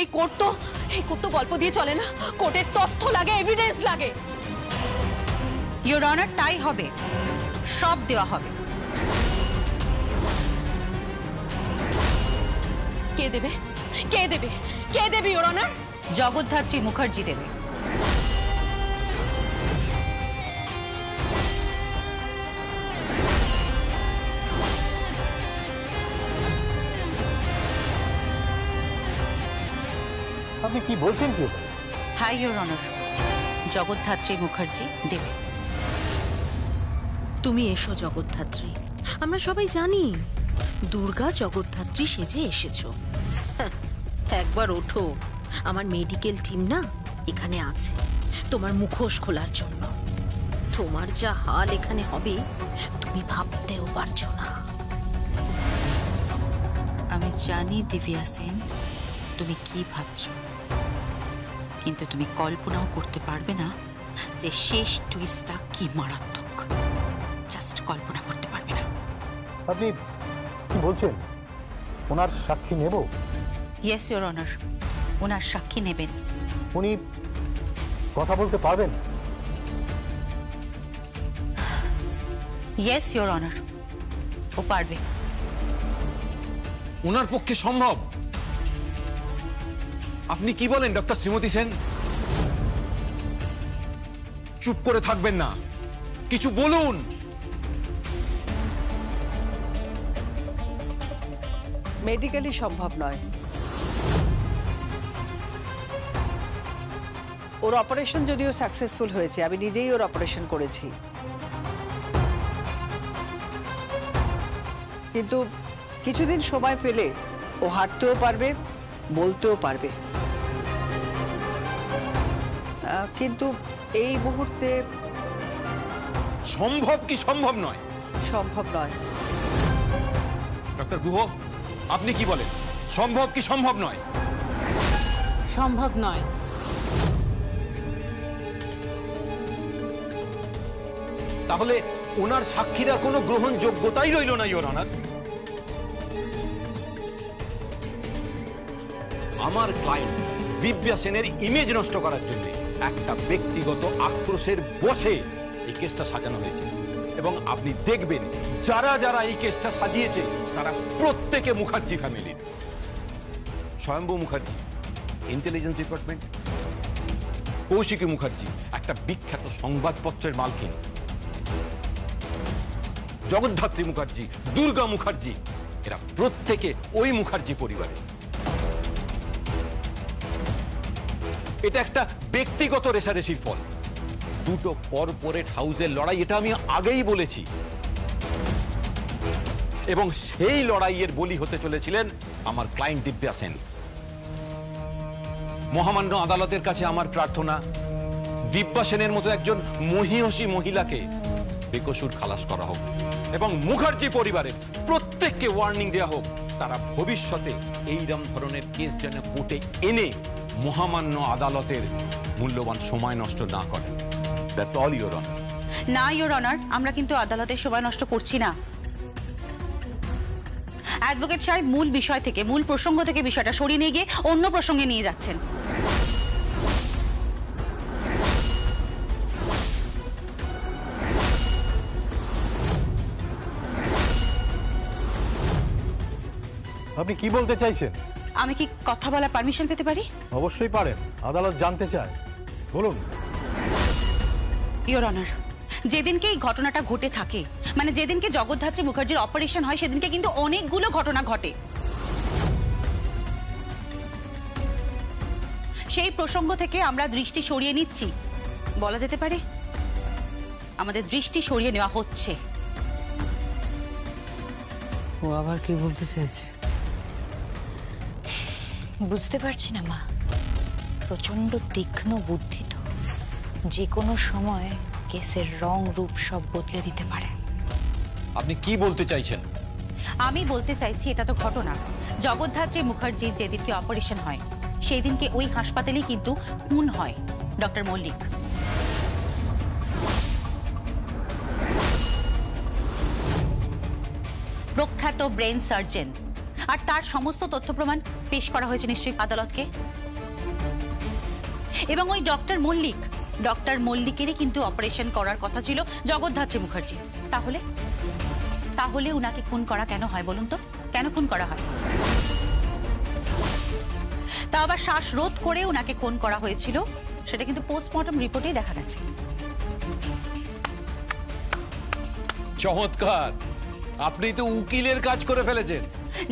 এই কোর্ট তো গল্প দিয়ে চলে না, কোর্টের তথ্য লাগে, এভিডেন্স লাগে। ইওর অনার, তাই হবে, সব দেওয়া হবে। কে দেবে? কে দেবে? কে দেবে ইওর অনার? জগদ্ধাত্রী মুখার্জি দেবে। আপনি কি বলছেন কি? হ্যাঁ ইওর অনার, জগদ্ধাত্রী মুখার্জি দেবে। তুমি এসো জগদ্ধাত্রী, আমরা সবাই জানি দুর্গা জগদ্ধাত্রী সেজে এসেছো। একবার ওঠো, আমার মেডিকেল টিম না এখানে আছে তোমার মুখোশ খোলার জন্য। তোমার যা হাল এখানে হবে তুমি ভাবতেও পারছো না। আমি জানি দিব্যা সেন তুমি কি ভাবছো, কিন্তু তুমি কল্পনাও করতে পারবে না যে শেষ টুইস্টটা কি মারাত্মক। জাস্ট কল্পনা করতে পারবে না। আপনি কি বলছেন? ওনার সাক্ষী নেব? ইয়েস ইওর অনার, ওনার সাক্ষী নেবেন। উনি কথা বলতে পারবেন? ইয়েস ইওর অনার, ও পারবে। ওনার পক্ষে সম্ভব? আপনি কি বলেন ডক্টর শ্রীমতী সেন? চুপ করে থাকবেন না, কিছু বলুন। মেডিকেলি সম্ভব নয়। ওর অপারেশন যদিও সাকসেসফুল হয়েছে, আমি নিজেই ওর অপারেশন করেছি, কিন্তু কিছুদিন সময় পেলে ও হাঁটতেও পারবে, বলতেও পারবে। কিন্তু এই মুহূর্তে সম্ভব কি সম্ভব নয়? সম্ভব নয়। ডক্টর গুহ, আপনি কি বলেন, সম্ভব কি সম্ভব নয়? সম্ভব নয়। তাহলে ওনার সাক্ষীরা কোনো গ্রহণযোগ্যতাই রইল না ইওর অনার। আমার ক্লায়েন্ট দিব্যা সেনের ইমেজ নষ্ট করার জন্য একটা ব্যক্তিগত আক্রোশের বশে এই কেসটা সাজানো হয়েছে, এবং আপনি দেখবেন যারা যারা এই কেসটা সাজিয়েছে তারা প্রত্যেকে মুখার্জি ফ্যামিলির। স্বয়ম্ভু মুখার্জি ইন্টেলিজেন্স ডিপার্টমেন্ট, কৌশিকী মুখার্জি একটা বিখ্যাত সংবাদপত্রের মালকিন, জগদ্ধাত্রী মুখার্জি, দুর্গা মুখার্জি, এরা প্রত্যেকে ওই মুখার্জি পরিবারে। এটা একটা ব্যক্তিগত রেষারেষির ফল, দুটো কর্পোরেট হাউসের লড়াই, এটা আমি আগেই বলেছি। এবং সেই লড়াইয়ের বলি হতে চলেছিলেন আমার ক্লায়েন্ট দিব্যা সেন। মহামান্য আদালতের কাছে আমার প্রার্থনা, দিব্যা সেনের মতো একজন মহিয়সী মহিলাকে বেকসুর খালাস করা হোক, এবং মুখার্জি পরিবারের প্রত্যেককে ওয়ার্নিং দেওয়া হোক তারা ভবিষ্যতে এইরকম ধরনের কেস যেন কোর্টে এনে মহামান্য আদালতের মূল্যবান সময় নষ্ট না করে। That's all your honour. না ইওর অনার, আমরা কিন্তু আদালতের সময় নষ্ট করছি না। অ্যাডভোকেট সাহেব মূল বিষয় থেকে, মূল প্রসঙ্গ থেকে বিষয়টা সরিয়ে নিয়ে গিয়ে অন্য প্রসঙ্গে নিয়ে যাচ্ছেন। আপনি কি বলতে চাইছেন? আমি কি কথা বলার পারমিশন পেতে পারি? অবশ্যই পারেন, আদালত জানতে চায়, বলুন। ইওর অনার, যেদিনকে এই ঘটনাটা ঘটে থাকে, মানে যেদিনকে জগদ্ধাত্রী মুখার্জির অপারেশন হয়, সেদিনকে কিন্তু অনেকগুলো ঘটনা ঘটে। সেই প্রসঙ্গ থেকে আমরা দৃষ্টি সরিয়ে নিচ্ছি, বলা যেতে পারে আমাদের দৃষ্টি সরিয়ে নেওয়া হচ্ছে। ও আবার কি বলতে চাইছে? বুঝতে পারছি না মা, প্রচন্ড তীক্ষ্ণ বুদ্ধি তো, যে কোনো সময় কেসের রং রূপ সব বদলে দিতে পারে। আপনি কি বলতে চাইছেন? আমি বলতে চাইছি এটা তো ঘটনা। জগদ্ধাত্রী মুখার্জির যেদিনকে অপারেশন হয় সেই দিনকে ওই হাসপাতালেই কিন্তু খুন হয় ডক্টর মল্লিক। প্রখ্যাত ব্রেন সার্জন, আর তার সমস্ত তথ্য প্রমাণ পেশ করা হয়েছে নিশ্চয়ই আদালতকে। এবং ওই ডক্টর মল্লিকেরই কিন্তু অপারেশন করার কথা ছিল জগদ্ধাত্রী মুখার্জি। তাহলে উনাকে খুন করা কেন হয় বলুন তো? কেন খুন করা হয়? তা আবার শ্বাসরোধ করে উনাকে খুন করা হয়েছিল, সেটা কিন্তু পোস্টমর্টম রিপোর্টেই দেখা গেছে। চমৎকার, আপনি তো উকিলের কাজ করে ফেলেছেন।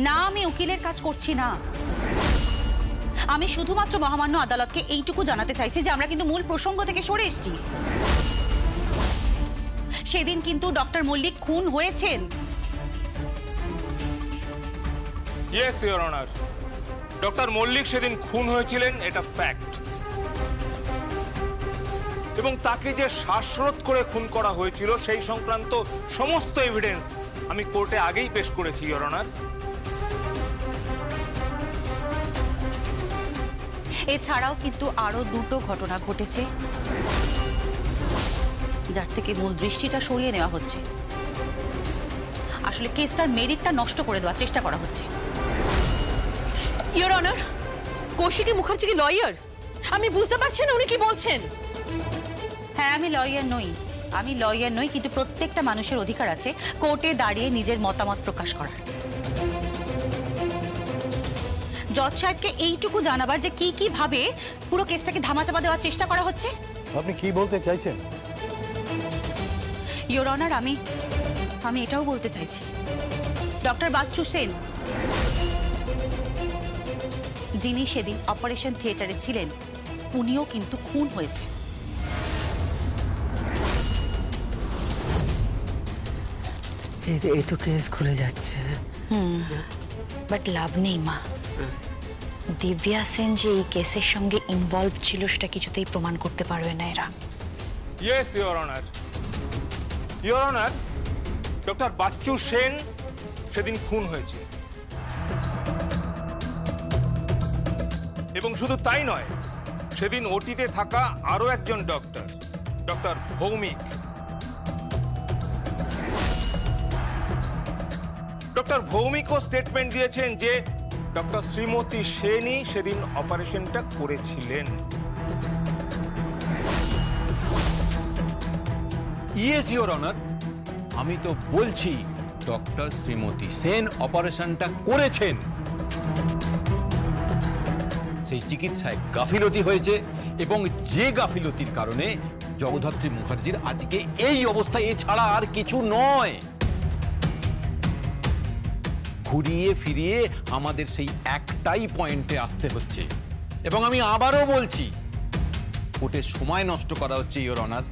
না, আমি উকিলের কাজ করছি না। আমি শুধুমাত্র মহামান্য আদালতকে এইটুকু জানাতে চাইছি যে আমরা কিন্তু মূল প্রসঙ্গ থেকে সরে এসেছি। সেদিন কিন্তু ডক্টর মল্লিক খুন হয়েছেন। Yes your honour, doctor Mallik সেদিন খুন হয়েছিলেন, এটা ফ্যাক্ট। এবং তাকে যে শ্বাসরোধ করে খুন করা হয়েছিল সেই সংক্রান্ত সমস্ত এভিডেন্স আমি কোর্টে আগেই পেশ করেছি ইওর অনার। এছাড়াও কিন্তু আরো দুটো ঘটনা ঘটেছে যার থেকে মূল দৃষ্টিটা সরিয়ে নেওয়া হচ্ছে। আসলে কেসটার মেরিটটা নষ্ট করে দেওয়ার চেষ্টা করা হচ্ছে। ইওর অনার, কৌশিকী মুখার্জি কি লয়ার? আমি বুঝতে পারছি না উনি কি বলছেন। হ্যাঁ, আমি লয়ার নই, কিন্তু প্রত্যেকটা মানুষের অধিকার আছে কোর্টে দাঁড়িয়ে নিজের মতামত প্রকাশ করার। জজ সাহেবকে এইটুকু জানাবার যে কি ভাবে পুরো কেসটাকে ধামাচাপা দেওয়ার চেষ্টা করা হচ্ছে। আপনি কি বলতে চাইছেন? ইওর অনার, আমি এটাও বলতে চাইছি, ডক্টর বাচ্চু সেন যিনি সেদিন অপারেশন থিয়েটারে ছিলেন, উনিও কিন্তু খুন হয়েছে। এই তো কেস খুলে যাচ্ছে। বাট লাভ নেই মা। দিব্যা সেন যে এই কেসের সঙ্গে ইনভলভ ছিল সেটা কিছুতেই প্রমাণ করতে পারবে না এরা। Yes your honour, doctor Bachchu Sen সেদিন খুন হয়েছে। এবং শুধু তাই নয়, সেদিন ওটিতে থাকা আরো একজন ডক্টর ভৌমিক। ডক্টর ভৌমিকও স্টেটমেন্ট দিয়েছেন যে ডক্টর শ্রীমতী সেনই সেদিন অপারেশনটা করেছিলেন। ইয়েস ইওর অনার, আমি তো বলছি ডক্টর শ্রীমতী সেন অপারেশনটা করেছেন। সেই চিকিৎসায় গাফিলতি হয়েছে এবং যে গাফিলতির কারণে জগদ্ধাত্রী মুখার্জির আজকে এই অবস্থা, এছাড়া আর কিছু নয়। ঘুরিয়ে ফিরিয়ে আমাদের সেই একটাই পয়েন্টে আসতে হচ্ছে এবং আমি আবারও বলছি কোর্টের সময় নষ্ট করা হচ্ছে ইওর অনার।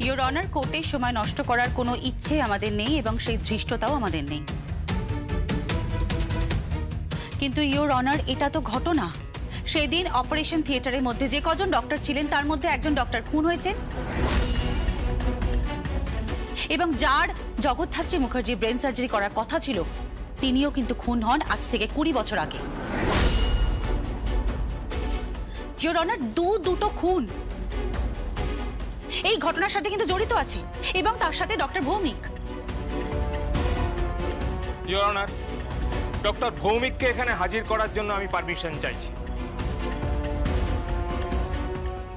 ইওর অনার, কোর্টের সময় নষ্ট করার কোনো ইচ্ছে আমাদের নেই এবং সেই ধৃষ্টতাও আমাদের নেই। কিন্তু ইওর অনার, এটা তো ঘটনা। সেদিন অপারেশন থিয়েটারের মধ্যে যে কজন ডক্টর ছিলেন তার মধ্যে একজন ডক্টর খুন হয়েছেন এবং যার জগদ্ধাত্রী মুখার্জি ব্রেন সার্জারি করার কথা ছিল তিনিও কিন্তু খুন হন আজ থেকে 20 বছর আগে। ইওর অনার, দুটো খুন এই ঘটনার সাথে কিন্তু জড়িত আছে এবং তার সাথে doctor Bhowmik. Your honour, doctor ভৌমিককে এখানে হাজির করার জন্য আমি পারমিশন চাইছি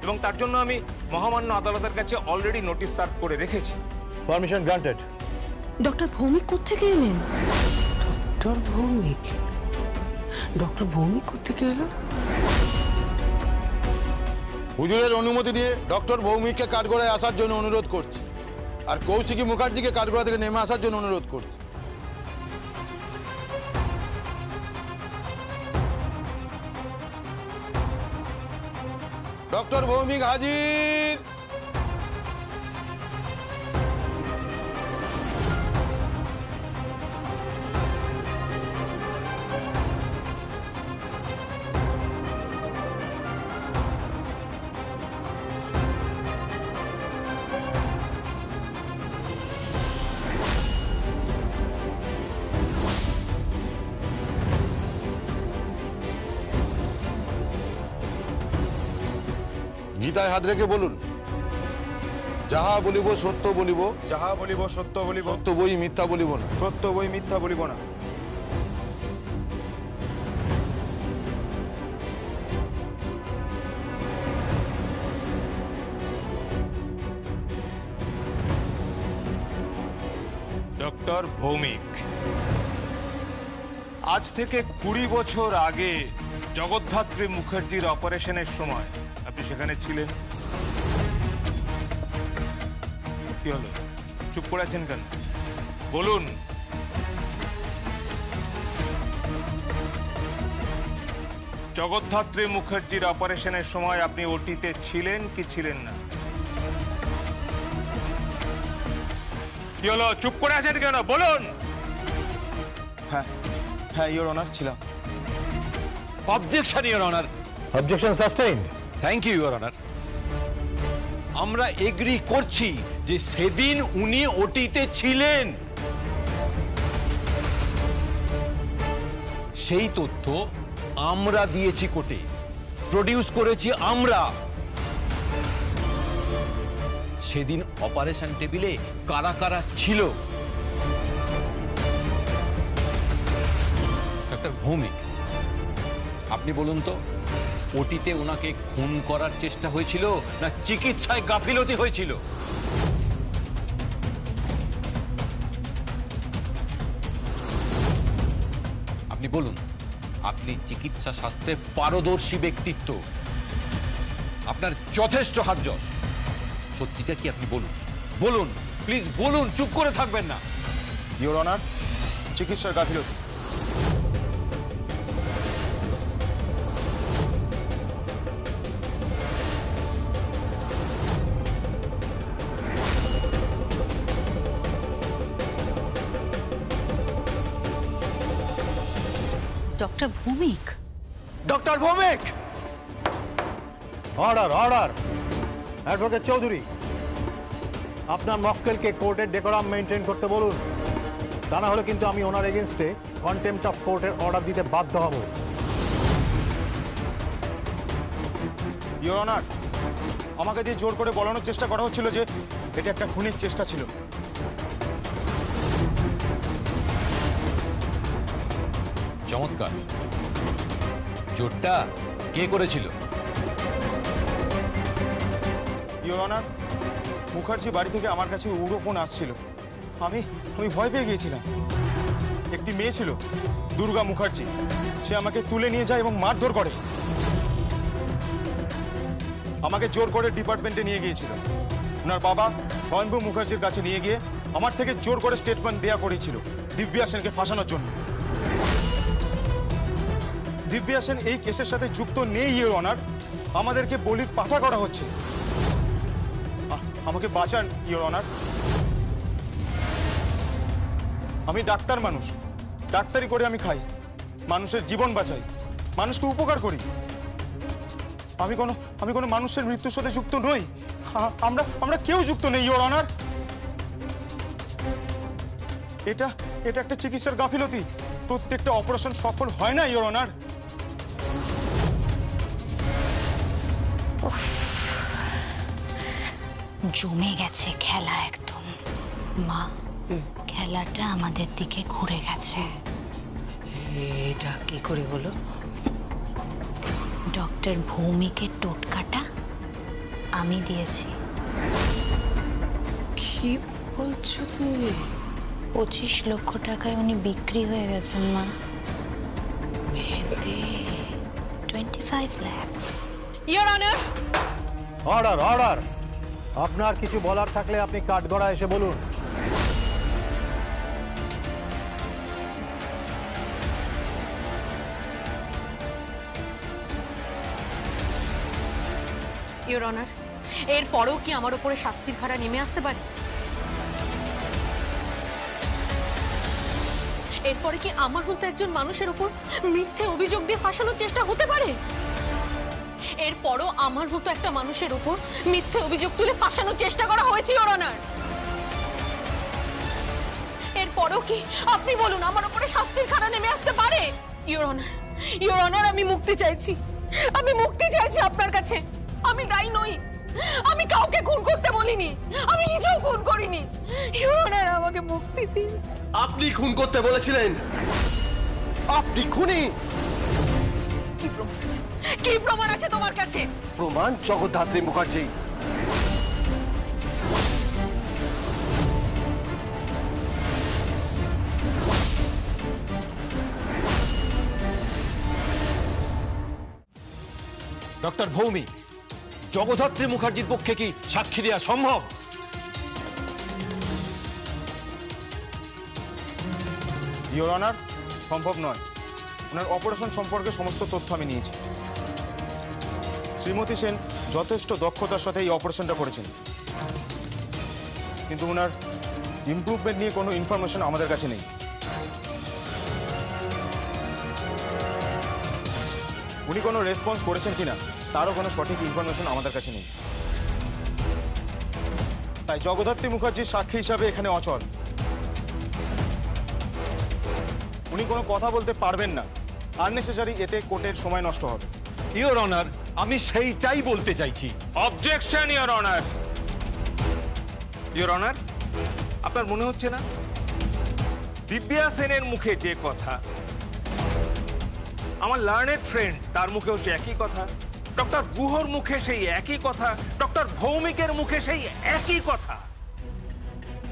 এবং তার জন্য আমি মহামান্য আদালতের কাছে অলরেডি নোটিশ সার্ভ করে রেখেছি। Permission granted. ডক্টর ভৌমিক কোত্থেকে এলেন? ডক্টর ভৌমিক কোত্থেকে এলো? হুজুরের অনুমতি নিয়ে ডক্টর ভৌমিককে কাঠগড়ায় আসার জন্য অনুরোধ করছি আর কৌশিকী মুখার্জিকে কাঠগড়া থেকে নেমে আসার জন্য অনুরোধ করছি। ডক্টর ভৌমিক হাজির। গীতায় হাত রেখে বলুন, যাহা বলিব সত্য বলিব, যাহা বলিব সত্য বলিব, সত্য বই মিথ্যা বলিব না, সত্য বই মিথ্যা বলিব না। ডক্টর ভৌমিক, আজ থেকে 20 বছর আগে জগদ্ধাত্রী মুখার্জির অপারেশনের সময় আপনি সেখানে ছিলেন। কি হলো, চুপ করে আছেন কেন? বলুন। জগদ্ধাত্রী মুখার্জির অপারেশনের সময় আপনি ওটিতে ছিলেন কি ছিলেন না? কি হলো, চুপ করে আছেন কেন? বলুন। হ্যাঁ হ্যাঁ ইওর অনার, ছিলাম। Objection your honour. Objection sustained. Thank you your honour. আমরা এগ্রি করছি যে সেদিন উনি ওটিতে ছিলেন। সেই তথ্য আমরা দিয়েছি কোর্টে, প্রডিউস করেছি আমরা। সেদিন অপারেশন টেবিলে কারা কারা ছিল? ডক্টর ভৌমিক, আপনি বলুন তো, ওটিতে ওনাকে খুন করার চেষ্টা হয়েছিল না চিকিৎসায় গাফিলতি হয়েছিল? আপনি বলুন। আপনি চিকিৎসা শাস্ত্রে পারদর্শী ব্যক্তিত্ব, আপনার যথেষ্ট হাতযশ। সত্যিটা কি আপনি বলুন, বলুন প্লিজ বলুন, চুপ করে থাকবেন না। ইওর অনার, চিকিৎসার গাফিলতি। Doctor Bhowmik. Doctor Bhowmik! Order order. Advocate Chowdhury, আপনার মক্কেলকে কোর্টের ডেকোরাম মেনটেন করতে বলুন, তা না হলে কিন্তু আমি ওনার এগেনস্টে কন্টেম্পট অফ কোর্টের অর্ডার দিতে বাধ্য হব। ইওর অনার, আমাকে দিয়ে জোর করে বলানোর চেষ্টা করা হচ্ছিল যে এটা একটা খুনের চেষ্টা ছিল। চমৎকার। জোরটা কে করেছিল? ইওর অনার, মুখার্জি বাড়ি থেকে আমার কাছে উড়ো ফোন আসছিল। আমি ভয় পেয়ে গিয়েছিলাম। একটি মেয়ে ছিল, দুর্গা মুখার্জি, সে আমাকে তুলে নিয়ে যায় এবং মারধর করে। আমাকে জোর করে ডিপার্টমেন্টে নিয়ে গিয়েছিল। ওনার বাবা স্বয়ম্ভু মুখার্জির কাছে নিয়ে গিয়ে আমার থেকে জোর করে স্টেটমেন্ট দেওয়া করেছিল দিব্যা সেনকে ফাঁসানোর জন্য। দিব্যা সেন এই কেসের সাথে যুক্ত নেই ইওর অনার, আমাদেরকে বলির পাঠা করা হচ্ছে। আমাকে বাঁচান ইওর অনার। আমি ডাক্তার মানুষ, ডাক্তারি করে আমি খাই, মানুষের জীবন বাঁচাই, মানুষকে উপকার করি। আমি কোনো মানুষের মৃত্যুর সাথে যুক্ত নই। আমরা কেউ যুক্ত নেই ইওর অনার। এটা একটা চিকিৎসার গাফিলতি। প্রত্যেকটা অপারেশন সফল হয় না ইওর অনার। জমে গেছে খেলা একদম। মা, খেলাটা আমাদের দিকে ঘুরে গেছে। এটা কি করে বলো? ডক্টর ভৌমিকের টোটকাটা আমি দিয়েছি। কি বলছো তুমি? 25 লক্ষ টাকায় উনি বিক্রি হয়ে গেছেন মা। Mehendi 25 lakh. Your honour. Order order. আপনার কিছু বলার থাকলে আপনি কাঠগড়া এসে বলুন। ইওর অনার, এর পরেও কি আমার উপরে শাস্তির খাড়া নেমে আসতে পারে? এরপরে কি আমার মতো একজন মানুষের উপর মিথ্যে অভিযোগ দিয়ে ফাঁসানোর চেষ্টা হতে পারে? এরপরও আমার মতো একটা মানুষের উপর মিথ্যে অভিযোগ তুলে ফাঁসানোর চেষ্টা করা হয়েছে ইওর অনার। এরপরেও কি আপনি বলুন আমার উপরে শাস্তির খাড়া নেমে আসতে পারে? ইওর অনার, ইওর অনার, আমি মুক্তি চাইছি, আমি মুক্তি চাইছি আপনার কাছে। আমি দায়ী নই, আমি কাউকে খুন করতে বলিনি, আমি নিজেও খুন করিনি। ইওর অনার, আমাকে মুক্তি দিন। আপনি খুন করতে বলেছিলেন, আপনি খুনি। কি প্রমাণ আছে? কি প্রমাণ আছে তোমার কাছে? প্রমাণ জগদ্ধাত্রী মুখার্জি। ডক্টর ভৌমিক, জগদ্ধাত্রী মুখার্জির পক্ষে কি সাক্ষী দেওয়া সম্ভব? ইওর অনার, সম্ভব নয়। ওনার অপারেশন সম্পর্কে সমস্ত তথ্য আমি নিয়েছি। শ্রীমতী সেন যথেষ্ট দক্ষতার সাথে এই অপারেশনটা করেছেন, কিন্তু ওনার ইমপ্রুভমেন্ট নিয়ে কোনো ইনফরমেশন আমাদের কাছে নেই। উনি কোনো রেসপন্স করেছেন কিনা তারও কোনো সঠিক ইনফরমেশন আমাদের কাছে নেই। তাই জগদ্ধাত্রী মুখার্জির সাক্ষী হিসাবে এখানে অচল। উনি কোনো কথা বলতে পারবেন না। আননেসেসারি এতে কোর্টের সময় নষ্ট হবে। ইওর অনার, আমি সেইটাই বলতে চাইছি। Objection your honour. Your honour, আপনার মনে হচ্ছে না দিব্যা সেনের মুখে যে কথা, আমার লার্নেড ফ্রেন্ড তার মুখেও সে একই কথা, ডক্টর গুহর মুখে সেই একই কথা, ডক্টর ভৌমিকের মুখে সেই একই কথা।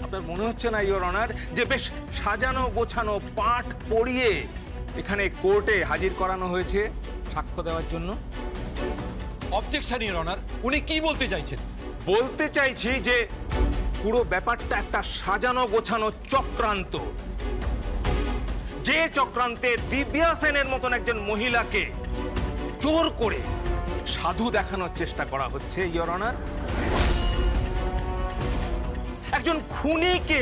আপনার মনে হচ্ছে না ইওর অনার যে বেশ সাজানো গোছানো পাঠ পড়িয়ে এখানে কোর্টে হাজির করানো হয়েছে সাক্ষ্য দেওয়ার জন্য? অবজেকশন ইওর অনার, উনি কি বলতে চাইছেন? বলতে চাইছি যে পুরো ব্যাপারটা একটা সাজানো গোছানো চক্রান্ত, যে চক্রান্তে দিব্যা সেনের মতন একজন মহিলাকে জোর করে সাধু দেখানোর চেষ্টা করা হচ্ছে ইওর অনার। একজন খুনিকে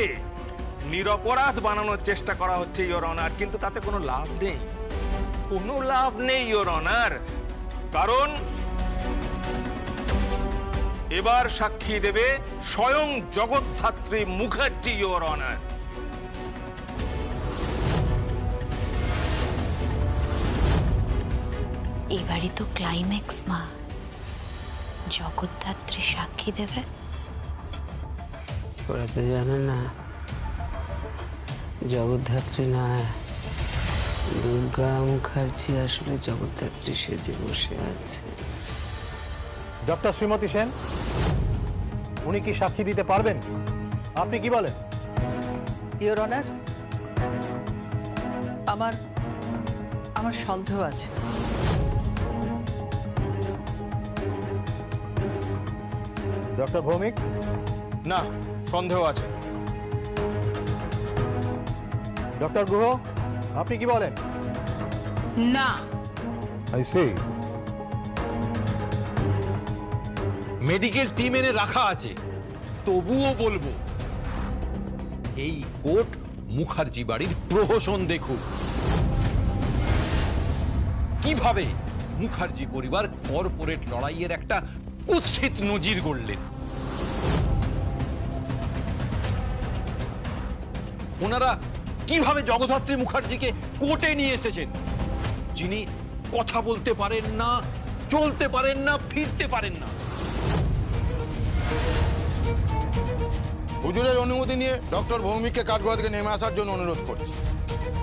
নিরপরাধ বানানোর চেষ্টা করা হচ্ছে ইওর অনার, কিন্তু তাতে কোনো লাভ নেই, কোনো লাভ নেই ইওর অনার। কারণ এবার সাক্ষী দেবে স্বয়ং জগদ্ধাত্রী মুখার্জি ইওর অনার। এবারই তো ক্লাইম্যাক্স মা, জগদ্ধাত্রী সাক্ষী দেবে। ওরা তো জানে না জগদ্ধাত্রী নয়, দুর্গা মুখার্জি আসলে জগদ্ধাত্রী সেজে বসে আছে। ডক্টর শ্রীমতী সেন, উনি কি সাক্ষী দিতে পারবেন? আপনি কি বলেন? ইওর অনার, আমার সন্দেহ আছে। ডক্টর ভৌমিক? না, সন্দেহ আছে। ডক্টর গুহ, আপনি কি বলেন? না। I C. মেডিকেল টিম এনে রাখা আছে, তবুও বলবো এই কোর্ট মুখার্জি বাড়ির প্রহসন দেখুক। কিভাবে মুখার্জি পরিবার কর্পোরেট লড়াইয়ের একটা কুৎসিত নজির গড়লেন। ওনারা কিভাবে জগদ্ধাত্রী মুখার্জিকে কোর্টে নিয়ে এসেছেন, যিনি কথা বলতে পারেন না, চলতে পারেন না, ফিরতে পারেন না। হুজুরের অনুমতি নিয়ে ডক্টর ভৌমিককে কাঠগড়া থেকে নেমে আসার জন্য অনুরোধ করছি,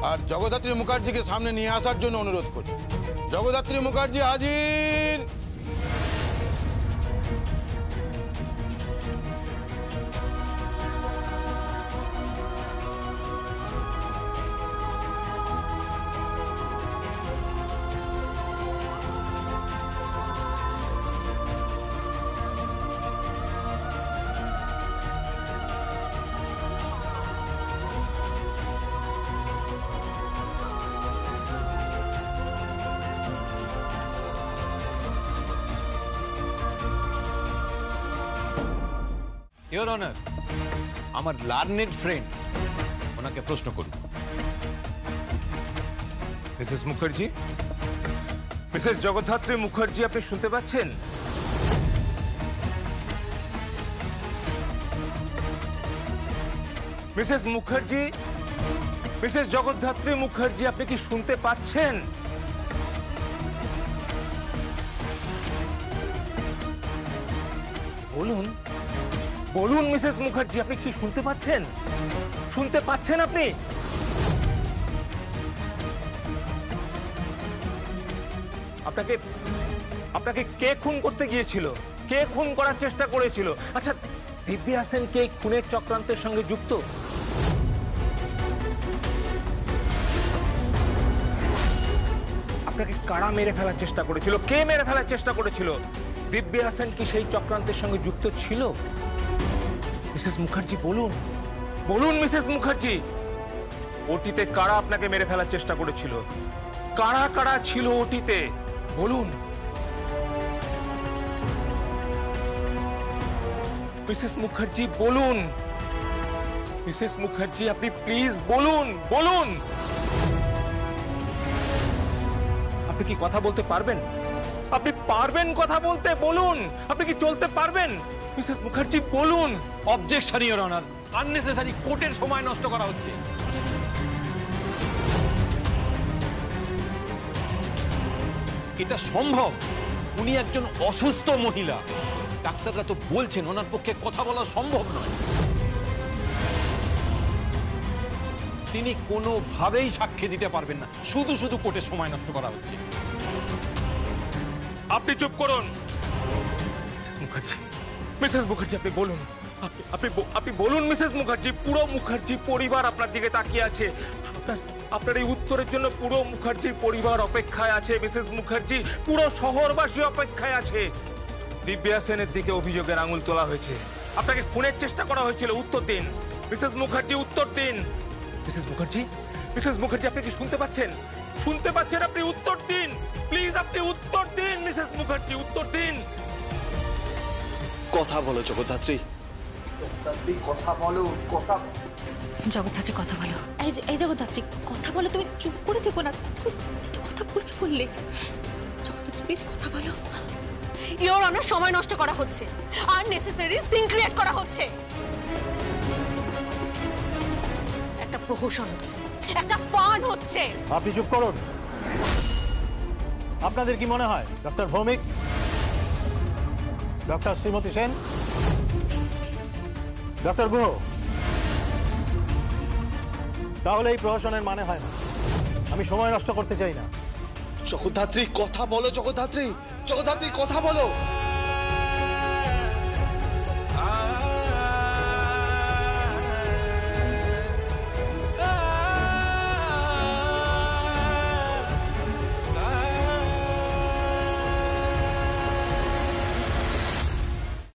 আর জগদ্ধাত্রী মুখার্জিকে সামনে নিয়ে আসার জন্য অনুরোধ করছি। জগদ্ধাত্রী মুখার্জি হাজির। ইওর অনার, আমার লার্নেড ফ্রেন্ড ওনাকে প্রশ্ন করুন। মিসেস মুখার্জি, মিসেস জগদ্ধাত্রী মুখার্জি, আপনি শুনতে পাচ্ছেন? মিসেস মুখার্জি, মিসেস জগদ্ধাত্রী মুখার্জি, আপনি কি শুনতে পাচ্ছেন? বলুন, বলুন মিসেস মুখার্জি, আপনি কি শুনতে পাচ্ছেন? শুনতে পাচ্ছেন আপনি? আপনাকে কে খুন করতে গিয়েছিল? কে খুন করার চেষ্টা করেছিল? আচ্ছা, দিব্যা সেন কে খুনের চক্রান্তের সঙ্গে যুক্ত? আপনাকে কারা মেরে ফেলার চেষ্টা করেছিল, কে মেরে ফেলার চেষ্টা করেছিল? দিব্যা সেন কি সেই চক্রান্তের সঙ্গে যুক্ত ছিল? মিসেস মুখার্জি বলুন, বলুন মিসেস মুখার্জি, ওটিতে কারা আপনাকে মেরে ফেলার চেষ্টা করেছিল? কারা কারা ছিল ওটিতে বলুন। মিসেস মুখার্জি বলুন, মিসেস মুখার্জি আপনি প্লিজ বলুন, বলুন। আপনি কি কথা বলতে পারবেন? আপনি পারবেন কথা বলতে? বলুন। আপনি কি চলতে পারবেন? মিসেস মুখার্জি বলুন। অবজেকশন ইওর অনার, আননেসেসারি কোর্টের সময় নষ্ট করা হচ্ছে। এটা সম্ভব? উনি একজন অসুস্থ মহিলা, ডাক্তাররা তো বলছেন ওনার পক্ষে কথা বলা সম্ভব নয়। তিনি কোনোভাবেই সাক্ষ্য দিতে পারবেন না, শুধু শুধু কোর্টের সময় নষ্ট করা হচ্ছে। আপনি চুপ করুন। মিসেস মুখার্জি আপনি বলুন, আপনি বলুন মিসেস মুখার্জি। পুরো মুখার্জি পরিবার আপনার দিকে তাকিয়ে আছে। আপনার এই উত্তরের জন্য পুরো মুখার্জি পরিবার অপেক্ষায় আছে মিসেস মুখার্জি, পুরো শহরবাসী অপেক্ষায় আছে। দিব্যা সেনের দিকে অভিযোগের আঙুল তোলা হয়েছে, আপনাকে খুনের চেষ্টা করা হয়েছিল। উত্তর দিন মিসেস মুখার্জি, উত্তর দিন। মিসেস মুখার্জি, মিসেস মুখার্জি আপনি কি শুনতে পাচ্ছেন? শুনতে পাচ্ছেন? আপনি উত্তর দিন প্লিজ, আপনি উত্তর দিন মিসেস মুখার্জি, উত্তর দিন। কথা বলো জগদ্ধাত্রী, কথা বলো, কথা। জগদ্ধাত্রী কথা বলো। এই জগদ্ধাত্রী কথা বলো, তুমি চুপ করে থেকো না, কথা বললে। জগদ্ধাত্রী প্লিজ কথা বলো। ইওর অনার, সময় নষ্ট করা হচ্ছে, আননেসেসারি সিন ক্রিয়েট করা হচ্ছে। একটা প্রহসন হচ্ছে, একটা ফান হচ্ছে। আপনি চুপ করুন। আপনাদের কি মনে হয় doctor Bhowmik, doctor Shrimati Sen, doctor Guha, তাহলে এই প্রহসনের মানে হয় না? আমি সময় নষ্ট করতে চাই না। জগদ্ধাত্রী কথা বলো, জগদ্ধাত্রী, জগদ্ধাত্রী কথা বলো।